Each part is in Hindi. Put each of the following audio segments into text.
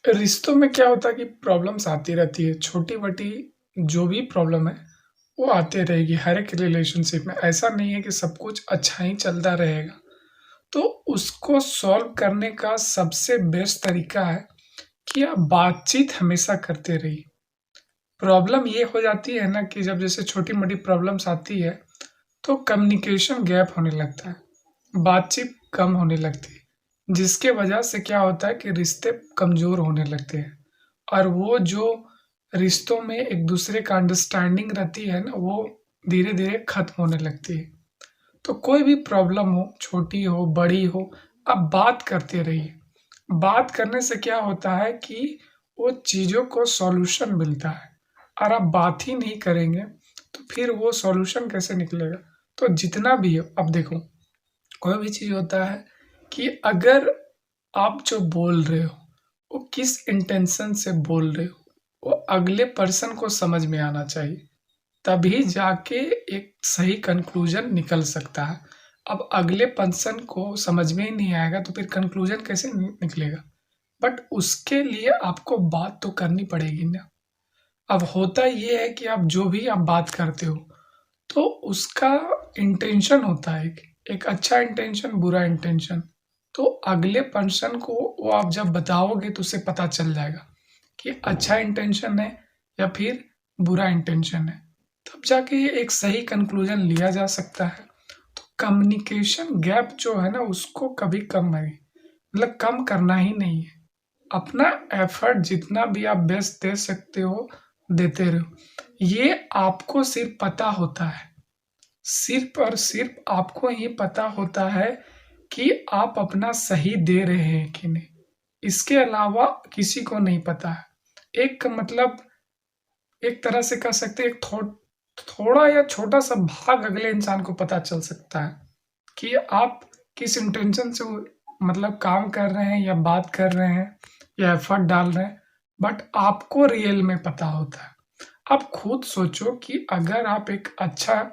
रिश्तों में क्या होता है कि प्रॉब्लम्स आती रहती है, छोटी-बड़ी जो भी प्रॉब्लम है, वो आती रहेगी हर एक रिलेशनशिप में। ऐसा नहीं है कि सब कुछ अच्छा ही चलता रहेगा। तो उसको सॉल्व करने का सबसे बेस्ट तरीका है कि आप बातचीत हमेशा करते रहिए। प्रॉब्लम ये हो जाती है ना कि जब जैसे छोटी-मोटी प्रॉब्लम्स आती है, तो कम्युनिकेशन गैप होने लगता है, बातचीत कम होने लगती है, जिसके वजह से क्या होता है कि रिश्ते कमज़ोर होने लगते हैं। और वो जो रिश्तों में एक-दूसरे का अंडरस्टैंडिंग रहती है ना, वो धीरे-धीरे खत्म होने लगती है। तो कोई भी प्रॉब्लम हो, छोटी हो, बड़ी हो, आप बात करते रहिए। बात करने से क्या होता है कि वो चीज़ों को सॉल्यूशन मिलता है और आप बात ही नहीं करेंगे, तो फिर वो सॉल्यूशन कैसे निकलेगा? तो जितना भी हो अब देखो, कोई भी चीज़ होता है कि अगर आप जो बोल रहे हो, वो किस इंटेंशन से बोल रहे हो, वो अगले पर्सन को समझ में आना चाहिए। तभी जाके एक सही कन्क्लूज़न निकल सकता है। अब अगले पर्सन को समझ में ही नहीं आएगा तो फिर कन्क्लूज़न कैसे निकलेगा? बट उसके लिए आपको बात तो करनी पड़ेगी ना। अब होता ये है कि आप जो भी आप बात करते हो, तो उसका इंटेंशन होता है एक अच्छा इंटेंशन, बुरा इंटेंशन। तो अगले पर्सन को वो आप जब बताओगे तो उसे पता चल जाएगा कि अच्छा इंटेंशन है या फिर बुरा इंटेंशन है। तब जाके ये एक सही कन्क्लूज़न लिया जा सकता है। तो कम्युनिकेशन गैप जो है ना उसको कभी कम नहीं मतलब कम करना ही नहीं है। अपना एफ़र्ट जितना भी आप बेस्ट दे सकते हो, देते रहो। ये आपको सिर्फ़ पता होता है। सिर्फ़ और सिर्फ़ आपको ही पता होता है कि आप अपना सही दे रहे हैं कि नहीं। इसके अलावा किसी को नहीं पता है। एक मतलब एक तरह से कह सकते हैं एक थोड़ा या छोटा-सा भाग अगले इंसान को पता चल सकता है कि आप किस इंटेंशन से वो मतलब काम कर रहे हैं या बात कर रहे हैं या एफ़र्ट डाल रहे हैं, बट आपको रियल में पता होता है। आप खुद सोचो कि अगर आप एक अच्छा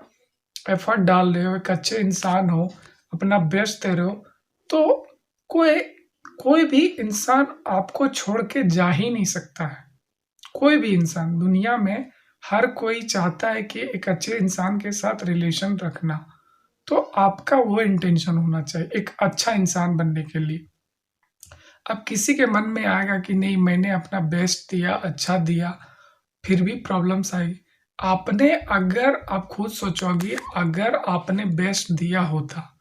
एफ़र्ट डाल रहे हो, एक अच्छे इंसान हो, अपना बेस्ट दे रहे हो, तो कोई कोई भी इंसान आपको छोड़ के जा ही नहीं सकता है। कोई भी इंसान दुनिया में हर कोई चाहता है कि एक अच्छे इंसान के साथ रिलेशन रखना। तो आपका वो इंटेंशन होना चाहिए एक अच्छा इंसान बनने के लिए। अब किसी के मन में आएगा कि नहीं मैंने अपना बेस्ट दिया, अच्छा दिया, फिर भी प्रॉब्लम्स आई। आपने अगर आप खुद सोचोगे अगर आपने बेस्ट दिया होता,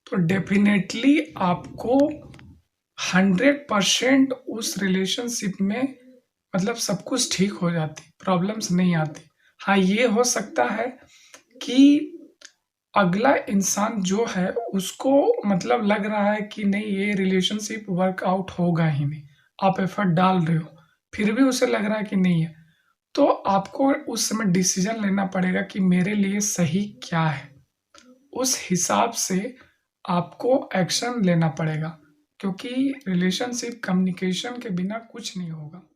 तो डेफ़िनेटली आपको 100% उस रिलेशनशिप में मतलब सब कुछ ठीक हो जाती, प्रॉब्लम्स नहीं आती। हाँ, ये हो सकता है कि अगला इंसान जो है उसको मतलब लग रहा है कि नहीं ये रिलेशनशिप वर्कआउट होगा ही नहीं। आप एफ़र्ट डाल रहे हो, फिर भी उसे लग रहा है कि नहीं है। तो आपको उस समय डिसीज़न लेना पड़ेगा कि मेरे लिए सही क्या है? उस हिसाब से आपको एक्शन लेना पड़ेगा, क्योंकि रिलेशनशिप कम्युनिकेशन के बिना कुछ नहीं होगा।